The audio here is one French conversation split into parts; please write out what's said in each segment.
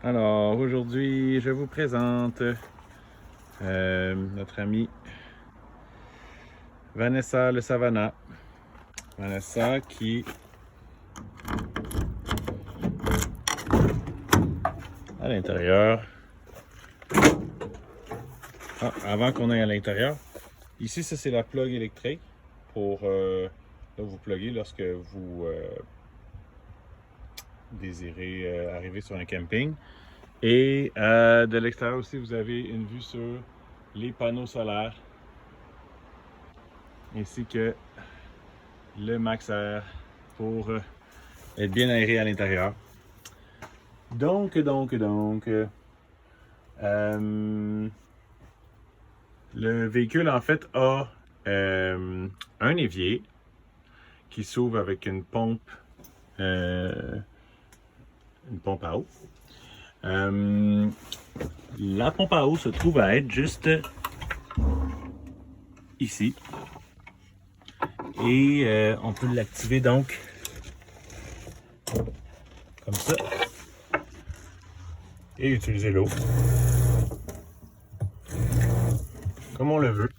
Alors, aujourd'hui, je vous présente notre amie Vanessa Le Savannah. Vanessa qui, à l'intérieur, avant qu'on aille à l'intérieur, ici, ça c'est la plug électrique pour là, vous plugger lorsque vous désirez arriver sur un camping. Et de l'extérieur aussi, vous avez une vue sur les panneaux solaires ainsi que le Maxxair pour être bien aéré à l'intérieur. Donc, le véhicule en fait a un évier qui s'ouvre avec une pompe à eau. La pompe à eau se trouve à être juste ici. Et on peut l'activer donc comme ça et utiliser l'eau comme on le veut.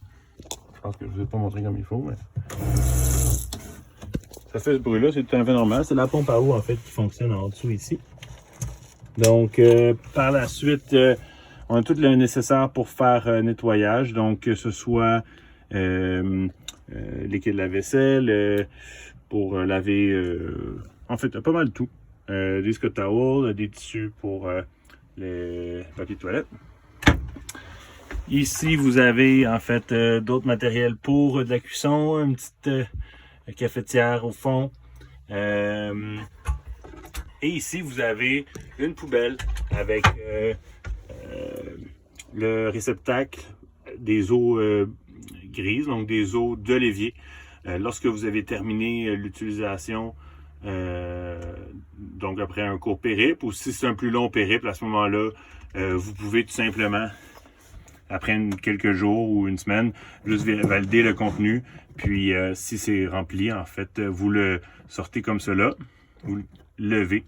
Je pense que je ne vous ai pas montré comme il faut, mais ça fait ce bruit-là, c'est tout à fait normal. C'est la pompe à eau en fait qui fonctionne en dessous ici. Donc par la suite, on a tout le nécessaire pour faire nettoyage, donc que ce soit liquide lave-vaisselle, pour laver, en fait pas mal de tout. Des Scott Towels, des tissus pour les papiers de toilette. Ici, vous avez en fait d'autres matériels pour de la cuisson, une petite cafetière au fond. Et ici, vous avez une poubelle avec le réceptacle des eaux grises, donc des eaux de l'évier. Lorsque vous avez terminé l'utilisation, donc après un court périple, ou si c'est un plus long périple, à ce moment-là, vous pouvez tout simplement, après quelques jours ou une semaine, juste valider le contenu. Puis si c'est rempli, en fait, vous le sortez comme cela, vous le levez,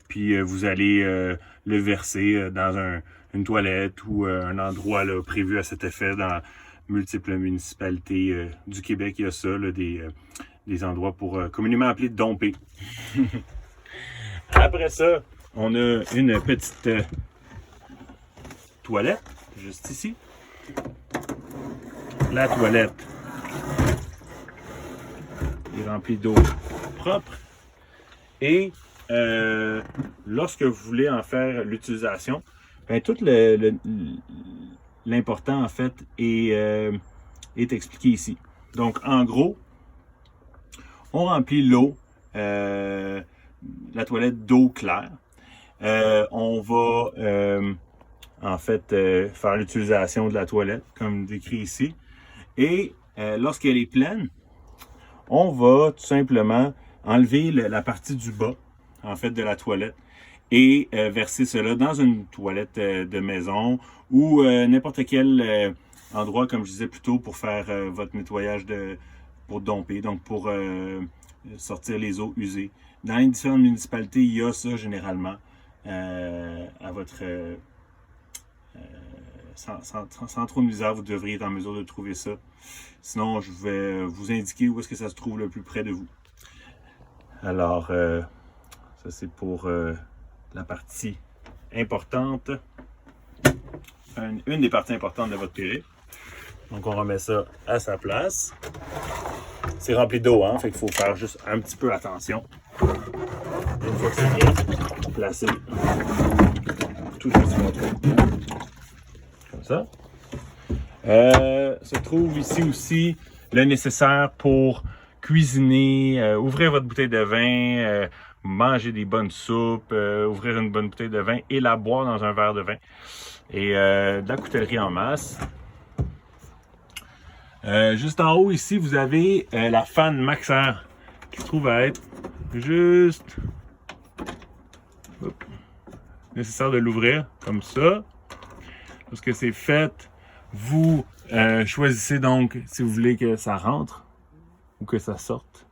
puis vous allez le verser dans une toilette ou un endroit là, prévu à cet effet dans multiples municipalités du Québec. Il y a ça, là, des endroits pour communément appelés domper. Après ça, on a une petite toilette, juste ici. La toilette est remplie d'eau propre. Et lorsque vous voulez en faire l'utilisation, ben, tout l'important en fait est expliqué ici. Donc en gros, on remplit l'eau, la toilette d'eau claire. On va en fait faire l'utilisation de la toilette, comme décrit ici. Et lorsqu'elle est pleine, on va tout simplement enlever la partie du bas, en fait, de la toilette et verser cela dans une toilette de maison ou n'importe quel endroit, comme je disais plus tôt, pour faire votre nettoyage pour domper, donc pour sortir les eaux usées. Dans les différentes municipalités, il y a ça généralement à votre... sans trop de misère, vous devriez être en mesure de trouver ça. Sinon, je vais vous indiquer où est-ce que ça se trouve le plus près de vous. Alors, ça c'est pour la partie importante, une des parties importantes de votre périple. Donc, on remet ça à sa place. C'est rempli d'eau, hein, fait qu'il faut faire juste un petit peu attention. Une fois que c'est bien placé, tout est sur notre comme ça. Se trouve ici aussi le nécessaire pour cuisiner, ouvrir votre bouteille de vin, manger des bonnes soupes, ouvrir une bonne bouteille de vin et la boire dans un verre de vin. Et de la coutellerie en masse. Juste en haut ici, vous avez la fan Maxxair qui se trouve à être juste nécessaire de l'ouvrir comme ça. Lorsque c'est fait, vous choisissez donc si vous voulez que ça rentre ou que ça sorte.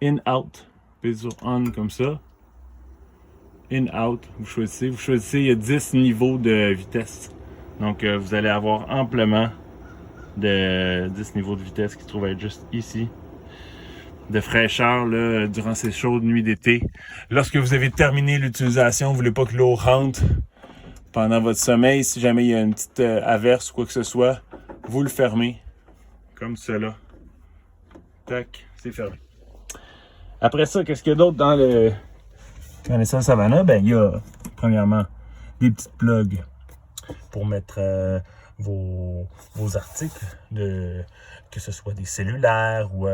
In, out, puis sur on comme ça. in-out, vous choisissez, il y a 10 niveaux de vitesse. Donc vous allez avoir amplement de 10 niveaux de vitesse qui se trouvent être juste ici. De fraîcheur là, durant ces chaudes nuits d'été. Lorsque vous avez terminé l'utilisation, vous ne voulez pas que l'eau rentre pendant votre sommeil. Si jamais il y a une petite averse ou quoi que ce soit, vous le fermez comme cela. Tac, c'est fermé. Après ça, qu'est-ce qu'il y a d'autre dans le Canessa Savannah? Ben, il y a premièrement des petites plugs pour mettre vos articles, que ce soit des cellulaires ou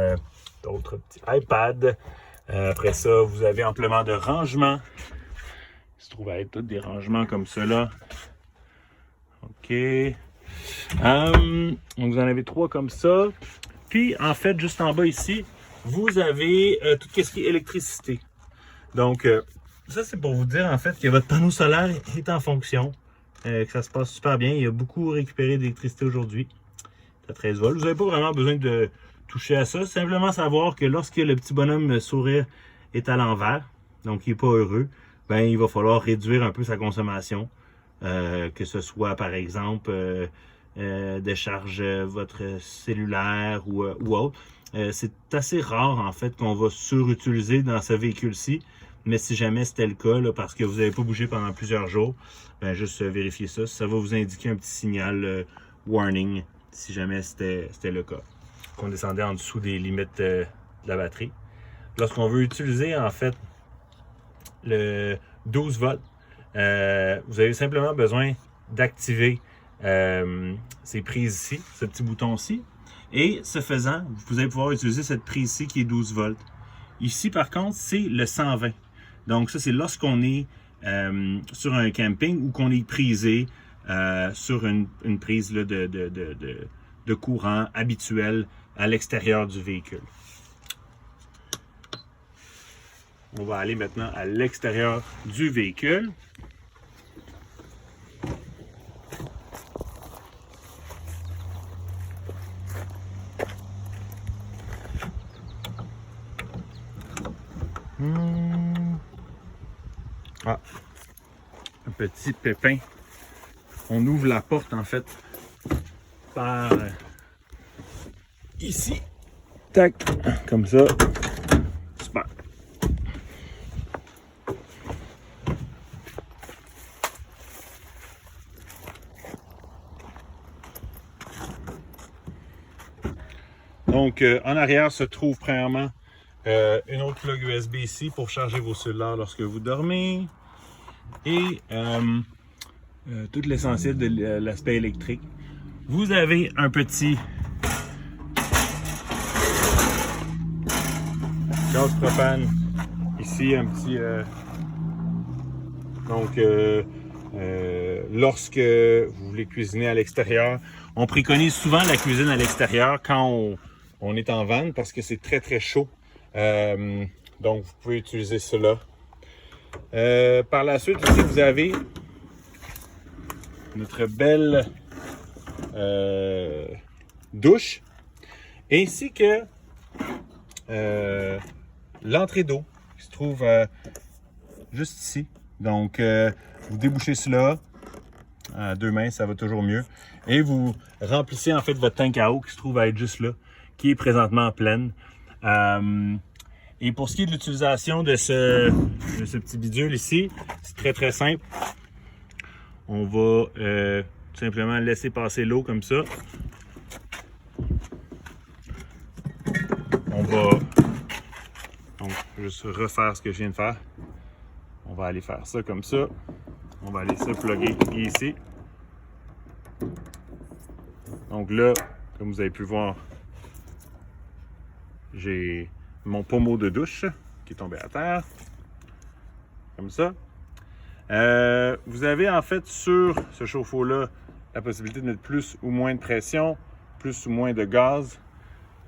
d'autres petits iPads. Après ça, vous avez amplement de rangements. Il se trouve à être tous des rangements comme cela. OK. Donc, vous en avez 3 comme ça. Puis, en fait, juste en bas ici, vous avez tout ce qui est électricité. Donc, ça, c'est pour vous dire, en fait, que votre panneau solaire est en fonction. Que ça se passe super bien. Il a beaucoup récupéré d'électricité aujourd'hui. C'est à 13 volts. Vous n'avez pas vraiment besoin de toucher à ça. Simplement savoir que lorsque le petit bonhomme sourire est à l'envers, donc il n'est pas heureux, ben il va falloir réduire un peu sa consommation. Que ce soit, par exemple, décharge votre cellulaire ou autre. C'est assez rare, en fait, qu'on va surutiliser dans ce véhicule-ci. Mais si jamais c'était le cas, là, parce que vous n'avez pas bougé pendant plusieurs jours, ben juste vérifier ça. Ça va vous indiquer un petit signal warning, si jamais c'était le cas. Qu'on descendait en dessous des limites de la batterie. Lorsqu'on veut utiliser, en fait, le 12 volts, vous avez simplement besoin d'activer ces prises ici, ce petit bouton-ci. Et ce faisant, vous allez pouvoir utiliser cette prise-ci qui est 12 volts. Ici, par contre, c'est le 120. Donc, ça, c'est lorsqu'on est sur un camping ou qu'on est prisé sur une prise là, de courant habituel à l'extérieur du véhicule. On va aller maintenant à l'extérieur du véhicule. Ah, un petit pépin. On ouvre la porte en fait par ici. Tac, comme ça. Super. Donc, en arrière se trouve premièrement une autre plug USB ici pour charger vos cellulaires lorsque vous dormez. Et tout l'essentiel de l'aspect électrique. Vous avez un petit gaz propane ici, un petit donc lorsque vous voulez cuisiner à l'extérieur, on préconise souvent la cuisine à l'extérieur quand on est en van parce que c'est très très chaud. Donc vous pouvez utiliser cela. Par la suite ici vous avez notre belle douche ainsi que l'entrée d'eau qui se trouve juste ici. Donc vous débouchez cela à 2 mains, ça va toujours mieux. Et vous remplissez en fait votre tank à eau qui se trouve à être juste là, qui est présentement pleine. Et pour ce qui est de l'utilisation de ce petit bidule ici, c'est très très simple. On va tout simplement laisser passer l'eau comme ça. On va donc juste refaire ce que je viens de faire. On va aller faire ça comme ça. On va aller se plugger ici. Donc là, comme vous avez pu voir, j'ai mon pommeau de douche qui est tombé à terre. Comme ça. Vous avez en fait sur ce chauffe-eau-là la possibilité de mettre plus ou moins de pression, plus ou moins de gaz.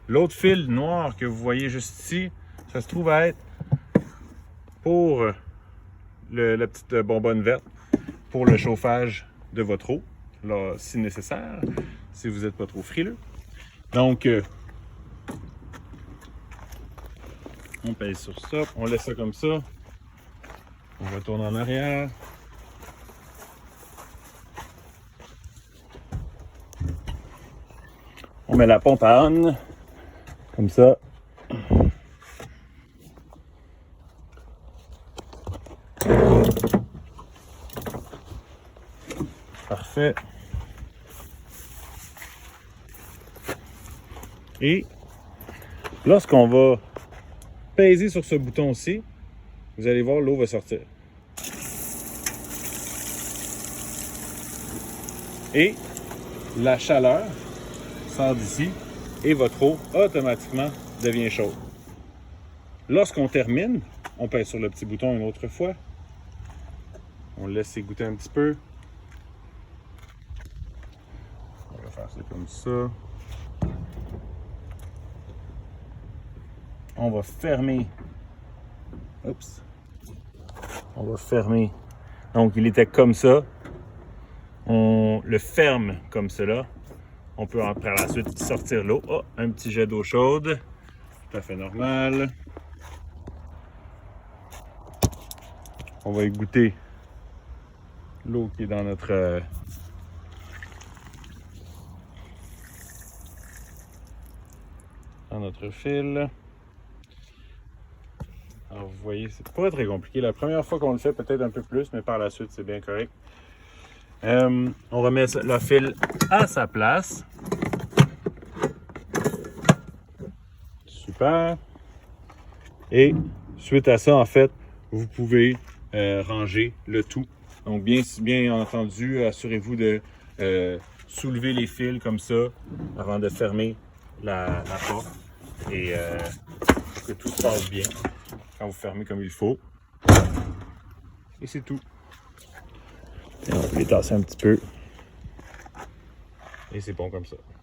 L'autre fil noir que vous voyez juste ici, ça se trouve à être pour la petite bonbonne verte pour le chauffage de votre eau, là, si nécessaire, si vous n'êtes pas trop frileux. Donc, on pèse sur ça, on laisse ça comme ça. On retourne en arrière. On met la pompe à on, comme ça. Parfait. Et lorsqu'on va peser sur ce bouton-ci, vous allez voir, l'eau va sortir. Et la chaleur sort d'ici et votre eau automatiquement devient chaude. Lorsqu'on termine, on pèse sur le petit bouton une autre fois. On le laisse égoutter un petit peu. On va faire ça comme ça. On va fermer. Oups. On va fermer. Donc, il était comme ça. On le ferme comme cela. On peut par la suite sortir l'eau. Oh, un petit jet d'eau chaude. Tout à fait normal. On va égoutter l'eau qui est dans notre fil. Alors vous voyez, c'est pas très compliqué. La première fois qu'on le fait, peut-être un peu plus, mais par la suite, c'est bien correct. On remet le fil à sa place. Super. Et suite à ça, en fait, vous pouvez ranger le tout. Donc bien entendu, assurez-vous de soulever les fils comme ça avant de fermer la porte et que tout se passe bien quand vous fermez comme il faut. Et c'est tout. Et on peut les tasser un petit peu. Et c'est bon comme ça.